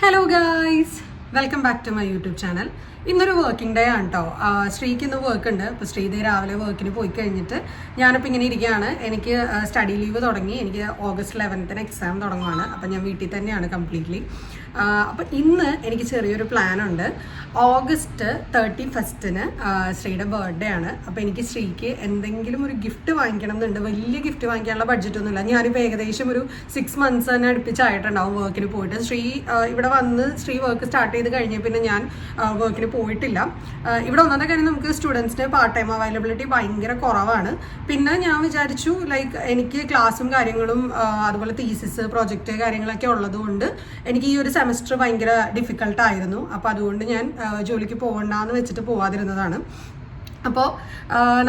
Hello guys, welcome back to my YouTube channel. ഇന്നൊരു working day ആണ് കേട്ടോ. ശ്രീക്ക് ഇന്ന് വർക്ക് ഉണ്ട്. അപ്പോൾ ശ്രീദേവി രാവിലെ വർക്കിന് പോയി കഴിഞ്ഞിട്ട് ഞാനിപ്പോൾ ഇങ്ങനെ ഇരിക്കുകയാണ്. എനിക്ക് സ്റ്റഡി ലീവ് തുടങ്ങി. എനിക്ക് ഓഗസ്റ്റ് 11 എക്സാം തുടങ്ങുവാണ്. അപ്പോൾ ഞാൻ വീട്ടിൽ തന്നെയാണ് കംപ്ലീറ്റ്ലി. അപ്പോൾ ഇന്ന് എനിക്ക് ചെറിയൊരു പ്ലാൻ ഉണ്ട്. ഓഗസ്റ്റ് 31 ശ്രീയുടെ ബർത്ത്ഡേ ആണ്. അപ്പോൾ എനിക്ക് ശ്രീക്ക് എന്തെങ്കിലും ഒരു ഗിഫ്റ്റ് വാങ്ങിക്കണം എന്നുണ്ട്. വലിയ ഗിഫ്റ്റ് വാങ്ങിക്കാനുള്ള ബഡ്ജറ്റൊന്നുമില്ല. ഞാനിപ്പോൾ ഏകദേശം ഒരു 6 months തന്നെ അടുപ്പിച്ചായിട്ടുണ്ടാവും വർക്കിന് പോയിട്ട്. ശ്രീ ഇവിടെ വന്ന് ശ്രീ വർക്ക് സ്റ്റാർട്ട് ചെയ്ത് കഴിഞ്ഞ പിന്നെ ഞാൻ വർക്കിന് പോയിട്ടില്ല. ഇവിടെ ഒന്നാമത്തെ കാര്യം, നമുക്ക് സ്റ്റുഡൻസിന് പാർട്ട് ടൈം അവൈലബിലിറ്റി ഭയങ്കര കുറവാണ്. പിന്നെ ഞാൻ വിചാരിച്ചു എനിക്ക് ക്ലാസ്സും കാര്യങ്ങളും അതുപോലെ തീസിസ് പ്രോജക്റ്റ് കാര്യങ്ങളൊക്കെ ഉള്ളതുകൊണ്ട് എനിക്ക് ഈ ഒരു സെമസ്റ്റർ ഭയങ്കര ഡിഫിക്കൽട്ടായിരുന്നു. അപ്പോൾ അതുകൊണ്ട് ഞാൻ ജോലിക്ക് പോകണ്ടെന്ന് വെച്ചിട്ട് പോവാതിരുന്നതാണ്. അപ്പോൾ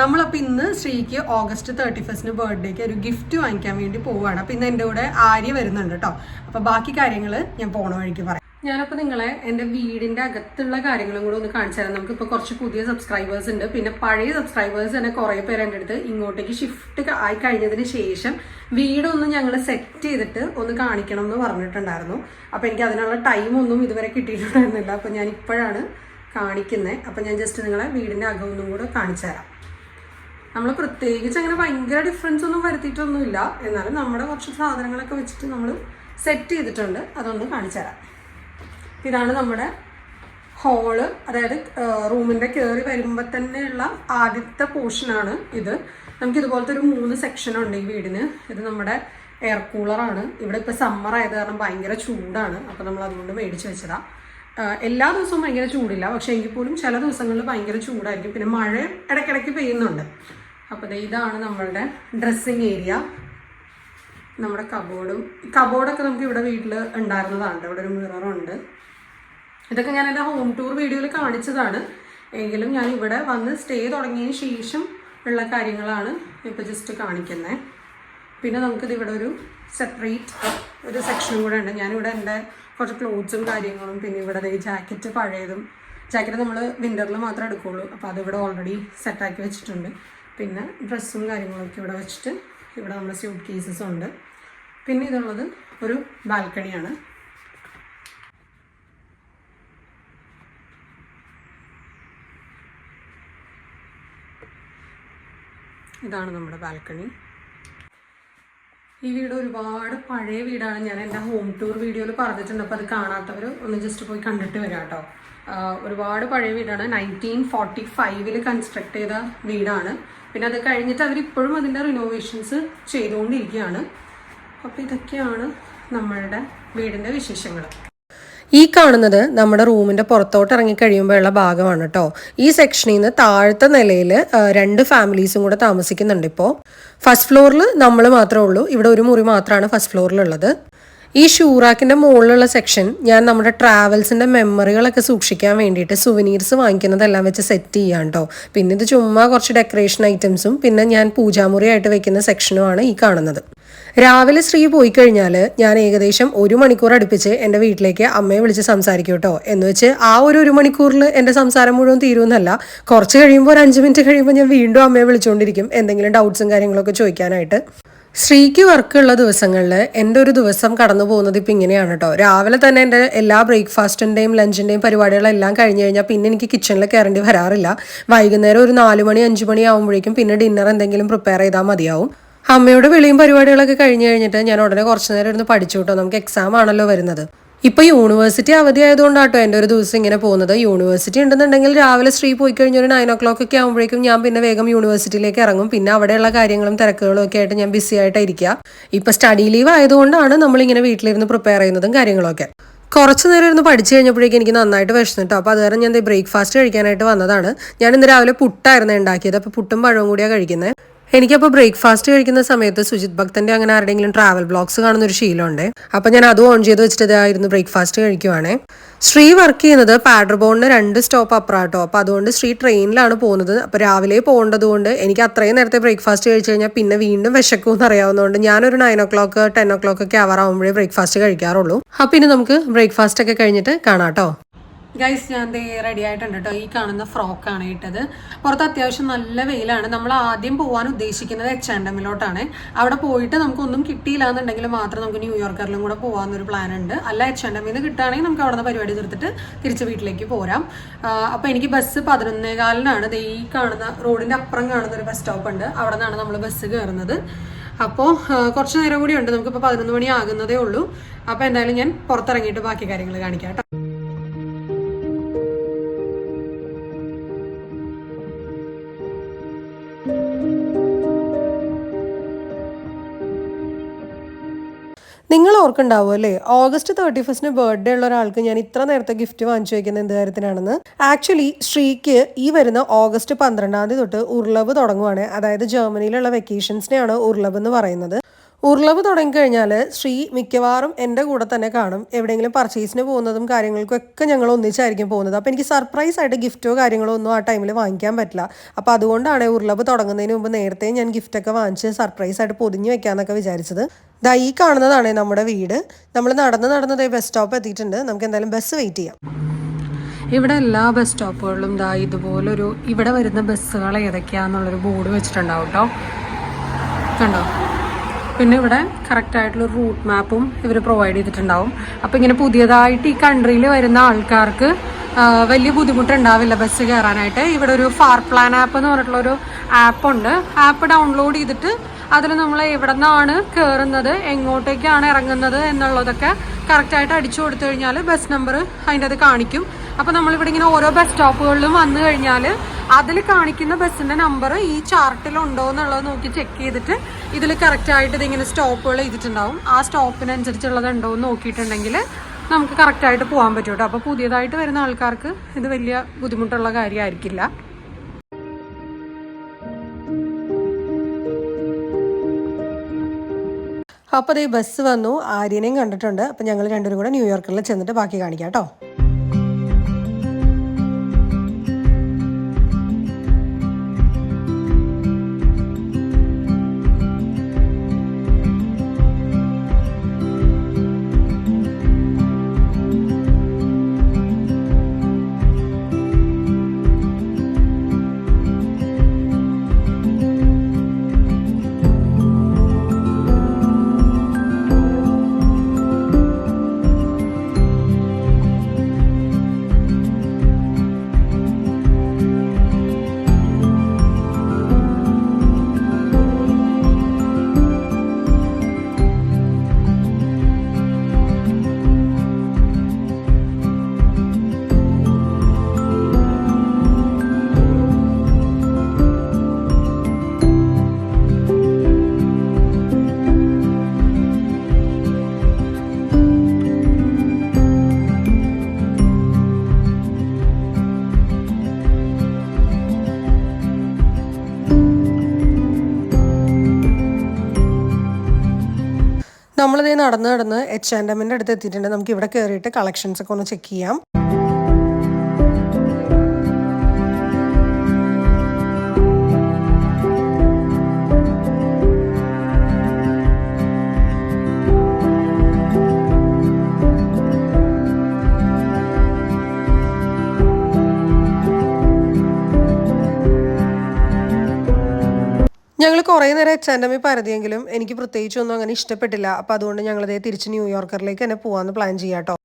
നമ്മളപ്പോൾ ഇന്ന് ശ്രീക്ക് ഓഗസ്റ്റ് 31 ബർത്ത്ഡേക്ക് ഒരു ഗിഫ്റ്റ് വാങ്ങിക്കാൻ വേണ്ടി പോവുകയാണ്. അപ്പോൾ ഇന്ന് എൻ്റെ കൂടെ ആര്യ വരുന്നുണ്ട് കേട്ടോ. അപ്പോൾ ബാക്കി കാര്യങ്ങൾ ഞാൻ പോണ വഴിക്ക് പറയാം. ഞാനപ്പോൾ നിങ്ങളെ എൻ്റെ വീടിൻ്റെ അകത്തുള്ള കാര്യങ്ങളും കൂടെ ഒന്ന് കാണിച്ചു തരാം. നമുക്കിപ്പോൾ കുറച്ച് പുതിയ സബ്സ്ക്രൈബേഴ്സ് ഉണ്ട്. പിന്നെ പഴയ സബ്സ്ക്രൈബേഴ്സ് തന്നെ കുറേ പേര് എൻ്റെ അടുത്ത് ഇങ്ങോട്ടേക്ക് ഷിഫ്റ്റ് ആയി കഴിഞ്ഞതിന് ശേഷം വീടൊന്ന് ഞങ്ങൾ സെറ്റ് ചെയ്തിട്ട് ഒന്ന് കാണിക്കണം എന്ന് പറഞ്ഞിട്ടുണ്ടായിരുന്നു. അപ്പോൾ എനിക്ക് അതിനുള്ള ടൈമൊന്നും ഇതുവരെ കിട്ടിയിട്ടുണ്ടായിരുന്നില്ല. അപ്പോൾ ഞാൻ ഇപ്പോഴാണ് കാണിക്കുന്നത്. അപ്പോൾ ഞാൻ ജസ്റ്റ് നിങ്ങളെ വീടിൻ്റെ അകമൊന്നും കൂടെ കാണിച്ചു തരാം. നമ്മൾ പ്രത്യേകിച്ച് അങ്ങനെ ഭയങ്കര ഡിഫറൻസ് ഒന്നും വരുത്തിയിട്ടൊന്നുമില്ല. എന്നാലും നമ്മുടെ കുറച്ച് സാധനങ്ങളൊക്കെ വെച്ചിട്ട് നമ്മൾ സെറ്റ് ചെയ്തിട്ടുണ്ട്. അതൊന്ന് കാണിച്ചു തരാം. ഇതാണ് നമ്മുടെ ഹോള്, അതായത് റൂമിൻ്റെ കയറി വരുമ്പോൾ തന്നെയുള്ള ആദ്യത്തെ പോർഷനാണ് ഇത്. നമുക്കിതുപോലത്തെ ഒരു 3 സെക്ഷനുണ്ട് ഈ വീടിന്. ഇത് നമ്മുടെ എയർ കൂളറാണ്. ഇവിടെ ഇപ്പോൾ സമ്മർ ആയത് കാരണം ഭയങ്കര ചൂടാണ്. അപ്പോൾ നമ്മൾ അതുകൊണ്ട് മേടിച്ച് വെച്ചതാണ്. എല്ലാ ദിവസവും ഭയങ്കര ചൂടില്ല, പക്ഷേ എങ്കിൽ പോലും ചില ദിവസങ്ങളിൽ ഭയങ്കര ചൂടായിരിക്കും. പിന്നെ മഴ ഇടയ്ക്കിടയ്ക്ക് പെയ്യുന്നുണ്ട്. അപ്പോൾ ഇതാണ് നമ്മളുടെ ഡ്രസ്സിങ് ഏരിയ. നമ്മുടെ കബോർഡൊക്കെ നമുക്ക് ഇവിടെ വീട്ടിൽ ഉണ്ടായിരുന്നതാണ്. ഇവിടെ ഒരു മിററുണ്ട്. ഇതൊക്കെ ഞാൻ എൻ്റെ ഹോം ടൂർ വീഡിയോയിൽ കാണിച്ചതാണ്. എങ്കിലും ഞാൻ ഇവിടെ വന്ന് സ്റ്റേ തുടങ്ങിയതിന് ശേഷം ഉള്ള കാര്യങ്ങളാണ് ഇപ്പോൾ ജസ്റ്റ് കാണിക്കുന്നത്. പിന്നെ നമുക്കിത് ഇവിടെ ഒരു സെപ്പറേറ്റ് ഒരു സെക്ഷനും കൂടെ ഉണ്ട്. ഞാനിവിടെ എൻ്റെ കുറച്ച് ക്ലോത്ത്സും കാര്യങ്ങളും, പിന്നെ ഇവിടെ ജാക്കറ്റ് പഴയതും, ജാക്കറ്റ് നമ്മൾ വിൻ്ററിൽ മാത്രമേ എടുക്കുകയുള്ളൂ. അപ്പോൾ അതിവിടെ ഓൾറെഡി സെറ്റാക്കി വെച്ചിട്ടുണ്ട്. പിന്നെ ഡ്രസ്സും കാര്യങ്ങളൊക്കെ ഇവിടെ വെച്ചിട്ട് ഇവിടെ നമ്മുടെ സ്യൂട്ട് കേസസും ഉണ്ട്. പിന്നെ ഇതുള്ളത് ഒരു ബാൽക്കണിയാണ്. ഇതാണ് നമ്മുടെ ബാൽക്കണി. ഈ വീട് ഒരുപാട് പഴയ വീടാണ്. ഞാൻ എൻ്റെ ഹോം ടൂർ വീഡിയോയിൽ പറഞ്ഞിട്ടുണ്ട്. അപ്പോൾ അത് കാണാത്തവർ ഒന്ന് ജസ്റ്റ് പോയി കണ്ടിട്ട് വരാം കേട്ടോ. ഒരുപാട് പഴയ വീടാണ്. 1945 കൺസ്ട്രക്ട് ചെയ്ത വീടാണ്. പിന്നെ അത് കഴിഞ്ഞിട്ട് അവരിപ്പോഴും അതിൻ്റെ റിനോവേഷൻസ് ചെയ്തുകൊണ്ടിരിക്കുകയാണ്. അപ്പോൾ ഇതൊക്കെയാണ് നമ്മളുടെ വീടിൻ്റെ വിശേഷങ്ങൾ. ഈ കാണുന്നത് നമ്മുടെ റൂമിൻ്റെ പുറത്തോട്ട് ഇറങ്ങി കഴിയുമ്പോഴുള്ള ഭാഗമാണ് കേട്ടോ. ഈ സെക്ഷനിൽ നിന്ന് താഴത്തെ നിലയിൽ 2 ഫാമിലീസും കൂടെ താമസിക്കുന്നുണ്ട്. ഇപ്പോൾ ഫസ്റ്റ് ഫ്ലോറിൽ നമ്മൾ മാത്രമേ ഉള്ളൂ. ഇവിടെ ഒരു മുറി മാത്രമാണ് ഫസ്റ്റ് ഫ്ലോറിലുള്ളത്. ഈ ഷൂറാക്കിൻ്റെ മുകളിലുള്ള സെക്ഷൻ ഞാൻ നമ്മുടെ ട്രാവൽസിൻ്റെ മെമ്മറികളൊക്കെ സൂക്ഷിക്കാൻ വേണ്ടിയിട്ട് സുവനീർസ് വാങ്ങിക്കുന്നതെല്ലാം വെച്ച് സെറ്റ് ചെയ്യാം കേട്ടോ. പിന്നെ ഇത് ചുമ്മാ കുറച്ച് ഡെക്കറേഷൻ ഐറ്റംസും പിന്നെ ഞാൻ പൂജാമുറിയായിട്ട് വെക്കുന്ന സെക്ഷനുമാണ് ഈ കാണുന്നത്. രാവിലെ ശ്രീ പോയി കഴിഞ്ഞാൽ ഞാൻ ഏകദേശം 1 മണിക്കൂർ അടുപ്പിച്ച് എൻ്റെ വീട്ടിലേക്ക് അമ്മയെ വിളിച്ച് സംസാരിക്കും കേട്ടോ. എന്ന് വെച്ച് ആ ഒരു മണിക്കൂറിൽ എൻ്റെ സംസാരം മുഴുവൻ തീരുമെന്നല്ല. കുറച്ച് കഴിയുമ്പോൾ ഒരു 5 മിനിറ്റ് കഴിയുമ്പോൾ ഞാൻ വീണ്ടും അമ്മയെ വിളിച്ചുകൊണ്ടിരിക്കും എന്തെങ്കിലും ഡൗട്ട്സും കാര്യങ്ങളൊക്കെ ചോദിക്കാനായിട്ട്. ശ്രീക്ക് വർക്കുള്ള ദിവസങ്ങളിൽ എൻ്റെ ഒരു ദിവസം കടന്നു പോകുന്നത് ഇപ്പം ഇങ്ങനെയാണ് കേട്ടോ. രാവിലെ തന്നെ എൻ്റെ എല്ലാ ബ്രേക്ക്ഫാസ്റ്റിൻ്റെയും ലഞ്ചിൻ്റെയും പരിപാടികളെല്ലാം കഴിഞ്ഞ് കഴിഞ്ഞാൽ പിന്നെ എനിക്ക് കിച്ചണിൽ കയറേണ്ടി വരാറില്ല. വൈകുന്നേരം ഒരു 4 മണി 5 മണി ആകുമ്പോഴേക്കും പിന്നെ ഡിന്നർ എന്തെങ്കിലും പ്രിപ്പയർ ചെയ്താൽ മതിയാവും. അമ്മയുടെ വിളിയും പരിപാടികളൊക്കെ കഴിഞ്ഞ് കഴിഞ്ഞിട്ട് ഞാൻ ഉടനെ കുറച്ച് നേരം ഇരുന്ന് പഠിച്ചു കേട്ടോ. നമുക്ക് എക്സാം ആണല്ലോ വരുന്നത്. ഇപ്പോൾ യൂണിവേഴ്സിറ്റി അവധി ആയതുകൊണ്ടാട്ടോ എൻ്റെ ഒരു ദിവസം ഇങ്ങനെ പോകുന്നത്. യൂണിവേഴ്സിറ്റി ഉണ്ടെന്നുണ്ടെങ്കിൽ രാവിലെ ശ്രീ പോയി കഴിഞ്ഞാൽ ഒരു 9 o'clock ഒക്കെ ആകുമ്പോഴേക്കും ഞാൻ പിന്നെ വേഗം യൂണിവേഴ്സിറ്റിയിലേക്ക് ഇറങ്ങും. പിന്നെ അവിടെയുള്ള കാര്യങ്ങളും തിരക്കുകളും ഒക്കെ ആയിട്ട് ഞാൻ ബിസി ആയിട്ടായിരിക്കുക. ഇപ്പോൾ സ്റ്റഡി ലീവ് ആയതുകൊണ്ടാണ് നമ്മളിങ്ങനെ വീട്ടിലിരുന്ന് പ്രിപ്പയർ ചെയ്യുന്നതും കാര്യങ്ങളൊക്കെ. കുറച്ച് നേരം ഇരുന്ന് പഠിച്ചു കഴിഞ്ഞപ്പോഴേക്കും എനിക്ക് നന്നായിട്ട് വിശന്നിട്ടോ. അപ്പോൾ അത് കാരണം ഞാൻ ബ്രേക്ക്ഫാസ്റ്റ് കഴിക്കാനായിട്ട് വന്നതാണ്. ഞാൻ ഇന്ന് രാവിലെ പുട്ടായിരുന്നു ഉണ്ടാക്കിയത്. അപ്പോൾ പുട്ടും പഴവും കൂടിയാണ് കഴിക്കുന്നത്. എനിക്കപ്പോൾ ബ്രേക്ക്ഫാസ്റ്റ് കഴിക്കുന്ന സമയത്ത് സുജിത് ഭക്തൻ്റെ അങ്ങനെ ആരുടെയെങ്കിലും ട്രാവൽ ബ്ലോഗ്സ് കാണുന്നൊരു ശീലമുണ്ട്. അപ്പോൾ ഞാൻ അതും ഓൺ ചെയ്ത് വെച്ചിട്ട് ഇതായിരുന്നു ബ്രേക്ക്ഫാസ്റ്റ് കഴിക്കുവാണേ. ശ്രീ വർക്ക് ചെയ്യുന്നത് പാഡർബോണിന് 2 സ്റ്റോപ്പ് അപ്പുറാട്ടോ. അപ്പോൾ അതുകൊണ്ട് ശ്രീ ട്രെയിനിലാണ് പോകുന്നത്. അപ്പോൾ രാവിലെ പോകേണ്ടത് കൊണ്ട് എനിക്ക് അത്രയും നേരത്തെ ബ്രേക്ക്ഫാസ്റ്റ് കഴിച്ച് കഴിഞ്ഞാൽ പിന്നെ വീണ്ടും വിശക്കുമെന്ന് അറിയാവുന്നതുകൊണ്ട് ഞാനൊരു 9 o'clock 10 o'clock ഒക്കെ ആവാറാകുമ്പോഴേ ബ്രേക്ക്ഫാസ്റ്റ് കഴിക്കാറുള്ളൂ. അപ്പോൾ ഇനി നമുക്ക് ബ്രേക്ക്ഫാസ്റ്റ് ഒക്കെ കഴിഞ്ഞിട്ട് കാണാം കേട്ടോ. ഗൈസ് ഞാൻ ദേ റെഡി ആയിട്ടുണ്ട് കേട്ടോ. ഈ കാണുന്ന ഫ്രോക്കാണ് ഇട്ടത്. പുറത്ത് അത്യാവശ്യം നല്ല വെയിലാണ്. നമ്മൾ ആദ്യം പോകാൻ ഉദ്ദേശിക്കുന്നത് H&Mലോട്ടാണ്. അവിടെ പോയിട്ട് നമുക്കൊന്നും കിട്ടിയില്ല എന്നുണ്ടെങ്കിൽ മാത്രം നമുക്ക് ന്യൂയോർക്കറിലും കൂടെ പോകാമെന്നൊരു പ്ലാൻ ഉണ്ട്. അല്ല H&Mന്ന് കിട്ടുകയാണെങ്കിൽ നമുക്ക് അവിടെ നിന്ന് പരിപാടി തീർത്തിട്ട് തിരിച്ച് വീട്ടിലേക്ക് പോരാം. അപ്പോൾ എനിക്ക് ബസ് 11:15 ദേ ഈ കാണുന്ന റോഡിൻ്റെ അപ്പുറം കാണുന്ന ഒരു ബസ് സ്റ്റോപ്പ് ഉണ്ട്. അവിടെ നിന്നാണ് നമ്മൾ ബസ് കയറുന്നത്. അപ്പോൾ കുറച്ച് നേരം കൂടി ഉണ്ട്. നമുക്കിപ്പോൾ 11 മണി ആകുന്നതേ ഉള്ളൂ. അപ്പോൾ എന്തായാലും ഞാൻ പുറത്തിറങ്ങിയിട്ട് ബാക്കി കാര്യങ്ങൾ കാണിക്കാം കേട്ടോ. നിങ്ങൾ ഓർക്കുണ്ടാവും അല്ലേ, August 31 ബർത്ത്ഡേ ഉള്ള ഒരാൾക്ക് ഞാൻ ഇത്ര നേരത്തെ ഗിഫ്റ്റ് വാങ്ങിച്ചു വയ്ക്കുന്നത് എന്ത് കാര്യത്തിനാണെന്ന്. ആക്ച്വലി ശ്രീക്ക് ഈ വരുന്ന August 12 തൊട്ട് ഉർലവ് തുടങ്ങുവാണ്. അതായത് ജർമ്മനിയിലുള്ള വെക്കേഷൻസിനെയാണ് ഉർലവ് എന്ന് പറയുന്നത്. ഉർലവ് തുടങ്ങിക്കഴിഞ്ഞാൽ ശ്രീ മിക്കവാറും എൻ്റെ കൂടെ തന്നെ കാണും. എവിടെയെങ്കിലും പർച്ചേസിന് പോകുന്നതും കാര്യങ്ങൾക്കും ഒക്കെ ഞങ്ങൾ ഒന്നിച്ചായിരിക്കും പോകുന്നത്. അപ്പോൾ എനിക്ക് സർപ്രൈസ് ആയിട്ട് ഗിഫ്റ്റോ കാര്യങ്ങളോ ഒന്നും ആ ടൈമിൽ വാങ്ങിക്കാൻ പറ്റില്ല. അപ്പോൾ അതുകൊണ്ടാണ് ഉർലവ് തുടങ്ങുന്നതിന് മുമ്പ് നേരത്തെ ഞാൻ ഗിഫ്റ്റൊക്കെ വാങ്ങിച്ച് സർപ്രൈസ് ആയിട്ട് പൊതിഞ്ഞ് വെക്കാമെന്നൊക്കെ വിചാരിച്ചത്. ദാ ഈ കാണുന്നതാണ് നമ്മുടെ വീട്. നമ്മൾ നടന്ന് ബസ് സ്റ്റോപ്പ് എത്തിയിട്ടുണ്ട്. നമുക്ക് എന്തായാലും ബസ് വെയിറ്റ് ചെയ്യാം. ഇവിടെ എല്ലാ ബസ് സ്റ്റോപ്പുകളിലും ദാ ഇതുപോലൊരു ഇവിടെ വരുന്ന ബസ്സുകൾ ഏതൊക്കെയാണെന്നുള്ളൊരു ബോർഡ് വെച്ചിട്ടുണ്ടാവും കേട്ടോ. കണ്ടോ? പിന്നെ ഇവിടെ കറക്റ്റായിട്ടുള്ള റൂട്ട് മാപ്പും ഇവർ പ്രൊവൈഡ് ചെയ്തിട്ടുണ്ടാവും. അപ്പോൾ ഇങ്ങനെ പുതിയതായിട്ട് ഈ കൺട്രിയിൽ വരുന്ന ആൾക്കാർക്ക് വലിയ ബുദ്ധിമുട്ടുണ്ടാവില്ല ബസ് കയറാനായിട്ട്. ഇവിടെ ഒരു ഫാർ പ്ലാൻ ആപ്പ് എന്ന് പറഞ്ഞിട്ടുള്ളൊരു ആപ്പുണ്ട്. ആപ്പ് ഡൗൺലോഡ് ചെയ്തിട്ട് അതിൽ നമ്മൾ എവിടെ നിന്നാണ് കയറുന്നത്, എങ്ങോട്ടേക്കാണ് ഇറങ്ങുന്നത് എന്നുള്ളതൊക്കെ കറക്റ്റായിട്ട് അടിച്ചു കൊടുത്തു കഴിഞ്ഞാൽ ബസ് നമ്പർ അതിൻ്റെ അത് കാണിക്കും. അപ്പോൾ നമ്മളിവിടെ ഇങ്ങനെ ഓരോ ബസ് സ്റ്റോപ്പുകളിലും വന്നു കഴിഞ്ഞാൽ അതിൽ കാണിക്കുന്ന ബസ്സിൻ്റെ നമ്പർ ഈ ചാർട്ടിലുണ്ടോ എന്നുള്ളത് നോക്കി ചെക്ക് ചെയ്തിട്ട് ഇതിൽ കറക്റ്റായിട്ട് ഇതിങ്ങനെ സ്റ്റോപ്പുകൾ ചെയ്തിട്ടുണ്ടാവും. ആ സ്റ്റോപ്പിനനുസരിച്ചുള്ളതുണ്ടോ എന്ന് നോക്കിയിട്ടുണ്ടെങ്കിൽ നമുക്ക് കറക്റ്റായിട്ട് പോകാൻ പറ്റും കേട്ടോ. അപ്പോൾ പുതിയതായിട്ട് വരുന്ന ആൾക്കാർക്ക് ഇത് വലിയ ബുദ്ധിമുട്ടുള്ള കാര്യമായിരിക്കില്ല. അപ്പോൾ ഈ ബസ് വന്നു, ആര്യനെയും കണ്ടിട്ടുണ്ട്. അപ്പോൾ ഞങ്ങൾ രണ്ടുപേരും കൂടെ ന്യൂയോർക്കിൽ ചെന്നിട്ട് ബാക്കി കാണിക്കാം കേട്ടോ. നമ്മളിതേ നടന്ന് H&Mൻ്റെ അടുത്ത് എത്തിയിട്ടുണ്ട്. നമുക്ക് ഇവിടെ കയറിയിട്ട് കളക്ഷൻസ് ഒക്കെ ഒന്ന് ചെക്ക് ചെയ്യാം. ഞങ്ങൾ കുറേ നേരം H&M പരതിയെങ്കിലും എനിക്ക് പ്രത്യേകിച്ചൊന്നും അങ്ങനെ ഇഷ്ടപ്പെട്ടില്ല. അപ്പോൾ അതുകൊണ്ട് ഞങ്ങളിതേ തിരിച്ച് ന്യൂയോർക്കറിലേക്ക് തന്നെ പോകാമെന്ന് പ്ലാൻ ചെയ്യാം കേട്ടോ.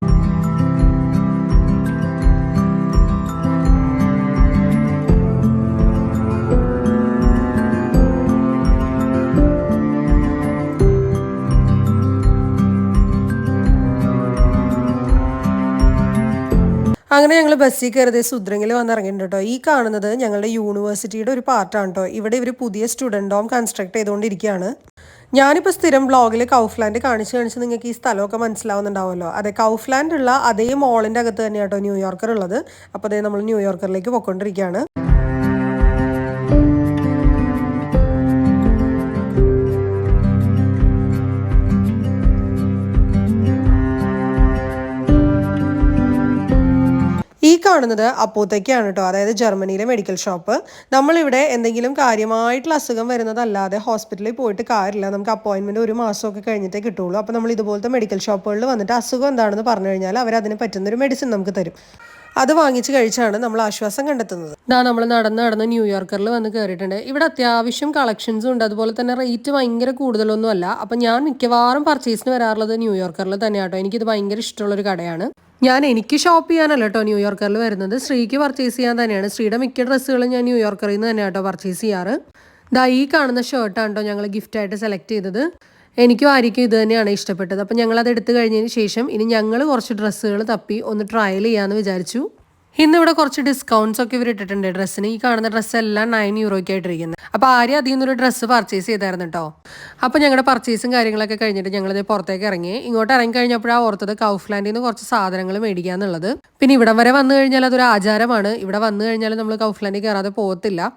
അങ്ങനെ ഞങ്ങൾ ബസ്സിൽ കയറിയത് സുദ്രങ്ങിൽ വന്നിറങ്ങിയിട്ടുണ്ട് കേട്ടോ. ഈ കാണുന്നത് ഞങ്ങളുടെ യൂണിവേഴ്സിറ്റിയുടെ ഒരു പാർട്ടാണ് കേട്ടോ. ഇവിടെ ഇവർ പുതിയ സ്റ്റുഡൻറ് ഹോം കൺസ്ട്രക്ട് ചെയ്തുകൊണ്ടിരിക്കുകയാണ്. ഞാനിപ്പോൾ സ്ഥിരം ബ്ലോഗിൽ കൗഫ്ലാൻഡ് കാണിച്ച് നിങ്ങൾക്ക് ഈ സ്ഥലമൊക്കെ മനസ്സിലാവുന്നുണ്ടാവുമല്ലോ. അതെ, കൗഫ്ലാൻഡ് ഉള്ള അതേ മോളിൻ്റെ അകത്ത് തന്നെയാണ് കേട്ടോ ന്യൂയോർക്കർ ഉള്ളത്. അപ്പോൾ അതേ നമ്മൾ ന്യൂയോർക്കറിലേക്ക് പോയിക്കൊണ്ടിരിക്കുകയാണ്. ഈ കാണുന്നത് അപ്പോത്തേക്കാണ് കേട്ടോ, അതായത് ജർമ്മനിയിലെ മെഡിക്കൽ ഷോപ്പ്. നമ്മളിവിടെ എന്തെങ്കിലും കാര്യമായിട്ടുള്ള അസുഖം വരുന്നതല്ലാതെ ഹോസ്പിറ്റലിൽ പോയിട്ട് കാര്യമില്ല. നമുക്ക് അപ്പോയിൻമെൻറ്റ് 1 മാസമൊക്കെ കഴിഞ്ഞിട്ടേ കിട്ടുള്ളൂ. അപ്പോൾ നമ്മൾ ഇതുപോലത്തെ മെഡിക്കൽ ഷോപ്പുകളിൽ വന്നിട്ട് അസുഖം എന്താണെന്ന് പറഞ്ഞു കഴിഞ്ഞാൽ അവരതിന് പറ്റുന്നൊരു മെഡിസിൻ നമുക്ക് തരും. അത് വാങ്ങിച്ച് കഴിച്ചാണ് നമ്മൾ ആശ്വാസം കണ്ടെത്തുന്നത്. നമ്മൾ നടന്ന് ന്യൂയോർക്കറിൽ വന്ന് കയറിയിട്ടുണ്ട്. ഇവിടെ അത്യാവശ്യം കളക്ഷൻസും ഉണ്ട്, അതുപോലെ തന്നെ റേറ്റ് ഭയങ്കര കൂടുതലൊന്നും അല്ല. അപ്പം ഞാൻ മിക്കവാറും പർച്ചേസിന് വരാറുള്ളത് ന്യൂയോർക്കറിൽ തന്നെയാട്ടോ. എനിക്കിത് ഭയങ്കര ഇഷ്ടമുള്ളൊരു കടയാണ്. എനിക്ക് ഷോപ്പ് ചെയ്യാനല്ല കേട്ടോ ന്യൂയോർക്കറിൽ വരുന്നത്, ശ്രീക്ക് പർച്ചേസ് ചെയ്യാൻ തന്നെയാണ്. ശ്രീയുടെ മിക്ക ഡ്രസ്സുകളും ഞാൻ ന്യൂയോർക്കറിൽ നിന്ന് തന്നെയാട്ടോ പർച്ചേസ് ചെയ്യാറ്. ഈ കാണുന്ന ഷർട്ടാണ് കേട്ടോ ഞങ്ങൾ ഗിഫ്റ്റായിട്ട് സെലക്ട് ചെയ്തത്. എനിക്കും ആയിരിക്കും ഇത് തന്നെയാണ് ഇഷ്ടപ്പെട്ടത്. അപ്പം ഞങ്ങളത് എടുത്തു കഴിഞ്ഞതിന് ശേഷം ഇനി ഞങ്ങൾ കുറച്ച് ഡ്രസ്സുകൾ തപ്പി ഒന്ന് ട്രയൽ ചെയ്യാമെന്ന് വിചാരിച്ചു. ഇന്നിവിടെ കുറച്ച് ഡിസ്കൗണ്ട്സ് ഒക്കെ ഇവർ ഇട്ടിട്ടുണ്ട് ഡ്രസ്സിന്. ഈ കാണുന്ന ഡ്രസ്സ് എല്ലാം 9 യൂറോയ്ക്ക് ആയിട്ടിരിക്കുന്നത്. അപ്പോൾ ആരും അതിൽ നിന്നൊരു ഡ്രസ്സ് പർച്ചേസ് ചെയ്തായിരുന്നു കേട്ടോ. അപ്പോൾ ഞങ്ങളുടെ പർച്ചേസും കാര്യങ്ങളൊക്കെ കഴിഞ്ഞിട്ട് ഞങ്ങളിത് പുറത്തേക്ക് ഇറങ്ങി. ഇങ്ങോട്ട് ഇറങ്ങി കഴിഞ്ഞപ്പോഴാണ് ഓർത്തത് കൗഫ്ലാൻഡിൽ നിന്ന് കുറച്ച് സാധനങ്ങൾ മേടിക്കാന്നുള്ളത്. പിന്നെ ഇവിടം വരെ വന്നു കഴിഞ്ഞാൽ അതൊരു ആചാരമാണ്. ഇവിടെ വന്നു കഴിഞ്ഞാൽ നമ്മൾ കൗഫ്ലാൻഡിൽ കയറാതെ പോകത്തില്ല.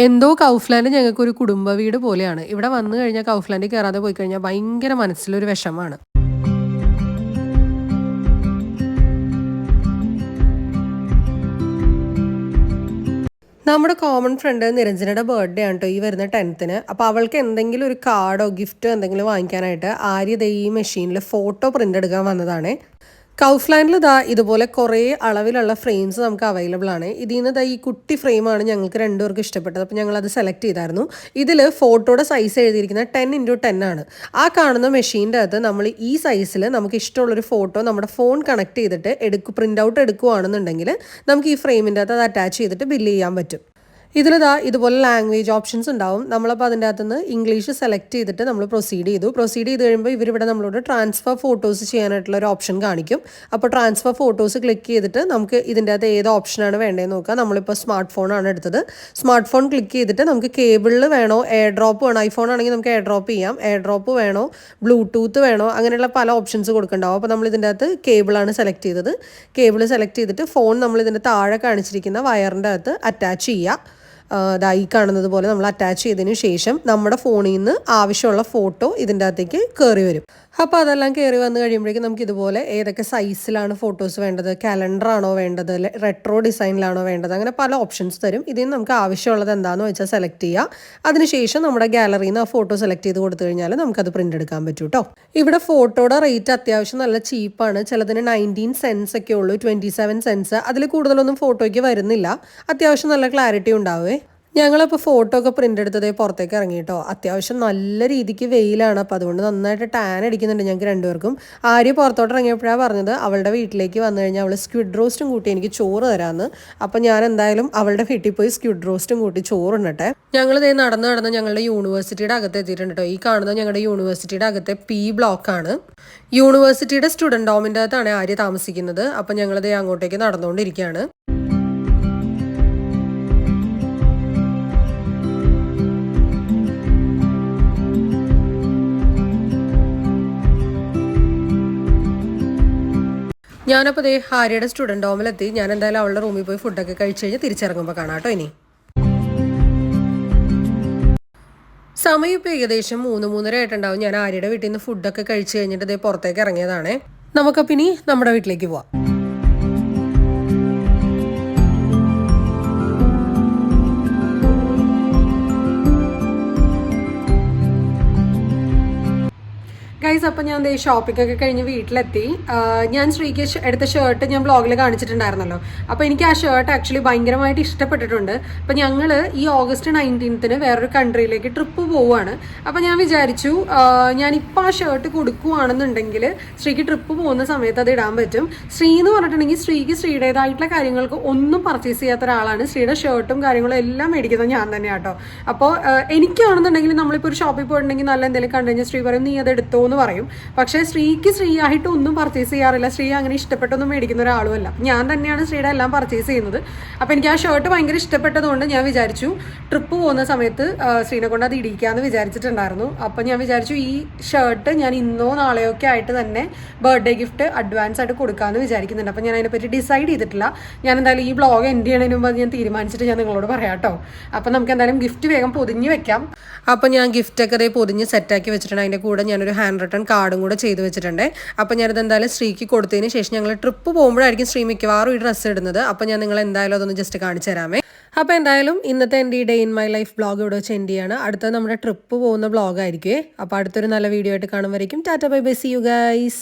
എന്തോ കൗഫ്ലാൻഡ് ഞങ്ങൾക്കൊരു കുടുംബ വീട് പോലെയാണ്. ഇവിടെ വന്നു കഴിഞ്ഞാൽ കൗഫ്ലാൻഡിൽ കയറാതെ പോയി കഴിഞ്ഞാൽ ഭയങ്കര മനസ്സിലൊരു വിഷമാണ്. നമ്മുടെ കോമൺ ഫ്രണ്ട് നിരഞ്ജനയുടെ ബർത്ത്ഡേ ആണ് കേട്ടോ ഈ വരുന്ന 10th. അപ്പോൾ അവൾക്ക് എന്തെങ്കിലും ഒരു കാർഡോ ഗിഫ്റ്റോ എന്തെങ്കിലും വാങ്ങിക്കാനായിട്ട് ആര്യ ഈ മെഷീനിൽ ഫോട്ടോ പ്രിൻ്റ് എടുക്കാൻ വന്നതാണ്. കൗഫ്ലാൻഡിൽ ഇതുപോലെ കുറേ അളവിലുള്ള ഫ്രെയിംസ് നമുക്ക് അവൈലബിൾ ആണ്. ഇതിൽ നിന്ന് ഈ കുട്ടി ഫ്രെയിമാണ് ഞങ്ങൾക്ക് രണ്ടുപേർക്കും ഇഷ്ടപ്പെട്ടത്. അപ്പോൾ ഞങ്ങളത് സെലക്ട് ചെയ്തായിരുന്നു. ഇതിൽ ഫോട്ടോയുടെ സൈസ് എഴുതിയിരിക്കുന്നത് 10x10 ആണ്. ആ കാണുന്ന മെഷീൻ്റെ അകത്ത് നമ്മൾ ഈ സൈസിൽ നമുക്ക് ഇഷ്ടമുള്ളൊരു ഫോട്ടോ നമ്മുടെ ഫോൺ കണക്ട് ചെയ്തിട്ട് പ്രിൻ്റ് ഔട്ട് എടുക്കുകയാണെന്നുണ്ടെങ്കിൽ നമുക്ക് ഈ ഫ്രെയിമിൻ്റെ അകത്ത് അത് അറ്റാച്ച് ചെയ്തിട്ട് ബില്ല് ചെയ്യാൻ പറ്റും. ഇതുപോലെ ലാംഗ്വേജ് ഓപ്ഷൻസ് ഉണ്ടാവും. നമ്മളപ്പോൾ അതിൻ്റെ അകത്തുനിന്ന് ഇംഗ്ലീഷ് സെലക്ട് ചെയ്തിട്ട് നമ്മൾ പ്രൊസീഡ് ചെയ്ത് കഴിയുമ്പോൾ ഇവരിവിടെ നമ്മളോട് ട്രാൻസ്ഫർ ഫോട്ടോസ് ചെയ്യാനായിട്ടുള്ള ഒരു ഓപ്ഷൻ കാണിക്കും. അപ്പോൾ ട്രാൻസ്ഫർ ഫോട്ടോസ് ക്ലിക്ക് ചെയ്തിട്ട് നമുക്ക് ഇതിൻ്റെ അകത്ത് ഏത് ഓപ്ഷനാണ് വേണ്ടതെന്ന് നോക്കാം. നമ്മളിപ്പോൾ സ്മാർട്ട് ഫോണാണ് എടുത്തത്. സ്മാർട്ട് ഫോൺ ക്ലിക്ക് ചെയ്തിട്ട് നമുക്ക് കേബിളിൽ വേണോ, എയർ ഡ്രോപ്പ് വേണോ, ഐഫോൺ ആണെങ്കിൽ നമുക്ക് എയർ ഡ്രോപ്പ് ചെയ്യാം, എയർ ഡ്രോപ്പ് വേണോ, ബ്ലൂടൂത്ത് വേണോ, അങ്ങനെയുള്ള പല ഓപ്ഷൻസ് കൊടുക്കുന്നുണ്ടാവും. അപ്പോൾ നമ്മൾ ഇതിൻ്റെ അകത്ത് കേബിളാണ് സെലക്ട് ചെയ്തത്. കേബിൾ സെലക്ട് ചെയ്തിട്ട് ഫോൺ നമ്മൾ ഇതിൻ്റെ താഴെ കാണിച്ചിരിക്കുന്ന വയറിൻ്റെ അകത്ത് അറ്റാച്ച് ചെയ്യുക. ഈ കാണുന്നത് പോലെ നമ്മൾ അറ്റാച്ച് ചെയ്തതിന് ശേഷം നമ്മുടെ ഫോണിൽ നിന്ന് ആവശ്യമുള്ള ഫോട്ടോ ഇതിൻ്റെ അകത്തേക്ക് കയറി വരും. അപ്പോൾ അതെല്ലാം കയറി വന്നു കഴിയുമ്പോഴേക്കും നമുക്ക് ഇതുപോലെ ഏതൊക്കെ സൈസിലാണ് ഫോട്ടോസ് വേണ്ടത്, കാലണ്ടറാണോ വേണ്ടത്, റെട്രോ ഡിസൈനിലാണോ വേണ്ടത്, അങ്ങനെ പല ഓപ്ഷൻസ് തരും. ഇതിൽ നിന്ന് നമുക്ക് ആവശ്യമുള്ളത് എന്താണെന്ന് വെച്ചാൽ സെലക്ട് ചെയ്യുക. അതിനുശേഷം നമ്മുടെ ഗാലറിയിൽ നിന്ന് ആ ഫോട്ടോ സെലക്ട് ചെയ്ത് കൊടുത്തു കഴിഞ്ഞാൽ നമുക്കത് പ്രിൻ്റ് എടുക്കാൻ പറ്റും കേട്ടോ. ഇവിടെ ഫോട്ടോയുടെ റേറ്റ് അത്യാവശ്യം നല്ല ചീപ്പാണ്. ചിലതിന് 19 സെൻസ് ഒക്കെ ഉള്ളൂ, 27 സെൻസ്. അതിൽ കൂടുതലൊന്നും ഫോട്ടോയ്ക്ക് വരുന്നില്ല. അത്യാവശ്യം നല്ല ക്ലാരിറ്റി ഉണ്ടാവേ. ഞങ്ങളിപ്പോൾ ഫോട്ടോ ഒക്കെ പ്രിൻ്റ് എടുത്തതേ പുറത്തേക്ക് ഇറങ്ങി കേട്ടോ. അത്യാവശ്യം നല്ല രീതിക്ക് വെയിലാണ്. അപ്പോൾ അതുകൊണ്ട് നന്നായിട്ട് ടാൻ അടിക്കുന്നുണ്ട് ഞങ്ങൾക്ക് രണ്ടുപേർക്കും. ആര്യ പുറത്തോട്ട് ഇറങ്ങിയപ്പോഴാണ് പറഞ്ഞത് അവളുടെ വീട്ടിലേക്ക് വന്നു കഴിഞ്ഞാൽ അവൾ സ്ക്വിഡ് റോസ്റ്റും കൂട്ടി എനിക്ക് ചോറ് തരാമെന്ന്. അപ്പം ഞാൻ എന്തായാലും അവളുടെ വീട്ടിൽ പോയി സ്ക്വിഡ് റോസ്റ്റും കൂട്ടി ചോറുണ്ടട്ടെ. ഞങ്ങളിതേ നടന്ന് ഞങ്ങളുടെ യൂണിവേഴ്സിറ്റിയുടെ അകത്ത് എത്തിയിട്ടുണ്ട് കേട്ടോ. ഈ കാണുന്നത് ഞങ്ങളുടെ യൂണിവേഴ്സിറ്റിയുടെ അകത്തെ P ബ്ലോക്കാണ്. യൂണിവേഴ്സിറ്റിയുടെ സ്റ്റുഡൻറ് ഡോമിൻ്റെ അകത്താണ് ആര്യ താമസിക്കുന്നത്. അപ്പം ഞങ്ങളിതേ അങ്ങോട്ടേക്ക് നടന്നുകൊണ്ടിരിക്കുകയാണ്. ഞാനപ്പോൾ ആര്യയുടെ സ്റ്റുഡൻറ് ഹോമിലെത്തി. ഞാൻ എന്തായാലും അവളുടെ റൂമിൽ പോയി ഫുഡൊക്കെ കഴിച്ച് കഴിഞ്ഞ് തിരിച്ചിറങ്ങുമ്പോൾ കാണാം കേട്ടോ. ഇനി സമയം ഇപ്പോൾ ഏകദേശം 3-3:30 ആയിട്ടുണ്ടാവും. ഞാൻ ആര്യയുടെ വീട്ടിൽ നിന്ന് ഫുഡൊക്കെ കഴിച്ച് കഴിഞ്ഞിട്ട് പുറത്തേക്ക് ഇറങ്ങിയതാണേ. നമുക്കപ്പോൾ ഇനി നമ്മുടെ വീട്ടിലേക്ക് പോവാം. ഗൈസ്, അപ്പോൾ ഞാൻ ഷോപ്പിംഗ് ഒക്കെ കഴിഞ്ഞ് വീട്ടിലെത്തി. ഞാൻ ശ്രീക്ക് എടുത്ത ഷർട്ട് ഞാൻ ബ്ലോഗിൽ കാണിച്ചിട്ടുണ്ടായിരുന്നല്ലോ. അപ്പോൾ എനിക്ക് ആ ഷർട്ട് ആക്ച്വലി ഭയങ്കരമായിട്ട് ഇഷ്ടപ്പെട്ടിട്ടുണ്ട്. അപ്പോൾ ഞങ്ങൾ ഈ ഓഗസ്റ്റ് 19th വേറൊരു കൺട്രിയിലേക്ക് ട്രിപ്പ് പോവുകയാണ്. അപ്പോൾ ഞാൻ വിചാരിച്ചു ഞാനിപ്പോൾ ആ ഷർട്ട് കൊടുക്കുകയാണെന്നുണ്ടെങ്കിൽ ശ്രീക്ക് ട്രിപ്പ് പോകുന്ന സമയത്ത് അത് ഇടാൻ പറ്റും. ശ്രീ എന്ന് പറഞ്ഞിട്ടുണ്ടെങ്കിൽ ശ്രീക്ക് ശ്രീയുടേതായിട്ടുള്ള കാര്യങ്ങൾക്ക് ഒന്നും പർച്ചേസ് ചെയ്യാത്ത ഒരാളാണ്. ശ്രീയുടെ ഷർട്ടും കാര്യങ്ങളും എല്ലാം മേടിക്കുന്നത് ഞാൻ തന്നെയാണ് കേട്ടോ. അപ്പോൾ എനിക്കാണെന്നുണ്ടെങ്കിൽ നമ്മളിപ്പോൾ ഒരു ഷോപ്പിൽ പോയിട്ടുണ്ടെങ്കിൽ നല്ല എന്തെങ്കിലും കണ്ടു കഴിഞ്ഞാൽ ശ്രീ പറയും നീ അത് എടുത്തോ എന്ന് പറയും. പക്ഷേ ശ്രീക്ക് ആയിട്ട് ഒന്നും പർച്ചേസ് ചെയ്യാറില്ല. ശ്രീ അങ്ങനെ ഇഷ്ടപ്പെട്ടൊന്നും മേടിക്കുന്ന ഒരാളുമല്ല. ഞാൻ തന്നെയാണ് ശ്രീയുടെ എല്ലാം പർച്ചേസ് ചെയ്യുന്നത്. അപ്പോൾ എനിക്ക് ആ ഷർട്ട് ഭയങ്കര ഇഷ്ടപ്പെട്ടതുകൊണ്ട് ഞാൻ വിചാരിച്ചു ട്രിപ്പ് പോകുന്ന സമയത്ത് ശ്രീനെ കൊണ്ട് അത് ഇടിക്കാമെന്ന് വിചാരിച്ചിട്ടുണ്ടായിരുന്നു. അപ്പോൾ ഞാൻ വിചാരിച്ചു ഈ ഷർട്ട് ഞാൻ ഇന്നോ നാളെയോ ഒക്കെ ആയിട്ട് തന്നെ ബർത്ത്ഡേ ഗിഫ്റ്റ് അഡ്വാൻസ് ആയിട്ട് കൊടുക്കാമെന്ന് വിചാരിക്കുന്നുണ്ട്. അപ്പോൾ ഞാൻ അതിനെപ്പറ്റി ഡിസൈഡ് ചെയ്തിട്ടില്ല. ഞാൻ എന്തായാലും ഈ ബ്ലോഗ് എൻഡ് ചെയ്യണതിന് മുമ്പ് ഞാൻ തീരുമാനിച്ചിട്ട് ഞാൻ നിങ്ങളോട് പറയാം കേട്ടോ. അപ്പോൾ നമുക്ക് എന്തായാലും ഗിഫ്റ്റ് വേഗം പൊതിഞ്ഞ് വെക്കാം. അപ്പോൾ ഞാൻ ഗിഫ്റ്റൊക്കെ പൊതിഞ്ഞ് സെറ്റാക്കി വെച്ചിട്ടുണ്ട്. അതിൻ്റെ കൂടെ ഞാനൊരു ഹാൻഡ് റിട്ടൺ കാർഡും കൂടെ ചെയ്ത് വെച്ചിട്ടുണ്ട്. അപ്പോൾ ഞാനത് എന്തായാലും ശ്രീക്ക് കൊടുത്തതിന് ശേഷം ഞങ്ങൾ ട്രിപ്പ് പോകുമ്പോഴായിരിക്കും ശ്രീ മിക്കവാറും ഈ ഡ്രസ്സ് ഇടുന്നത്. അപ്പോൾ ഞാൻ നിങ്ങൾ എന്തായാലും അതൊന്ന് ജസ്റ്റ് കാണിച്ചു തരാമേ. അപ്പോൾ എന്തായാലും ഇന്നത്തെ എൻ്റെ ഈ day in my life blog ഇവിടെ വെച്ച് എൻഡ് ചെയ്യാണ്. അടുത്തത് നമ്മുടെ ട്രിപ്പ് പോകുന്ന ബ്ലോഗായിരിക്കുമേ. അപ്പോൾ അടുത്തൊരു നല്ല വീഡിയോ ആയിട്ട് കാണുമ്പോഴേക്കും tata bye bye, see you guys.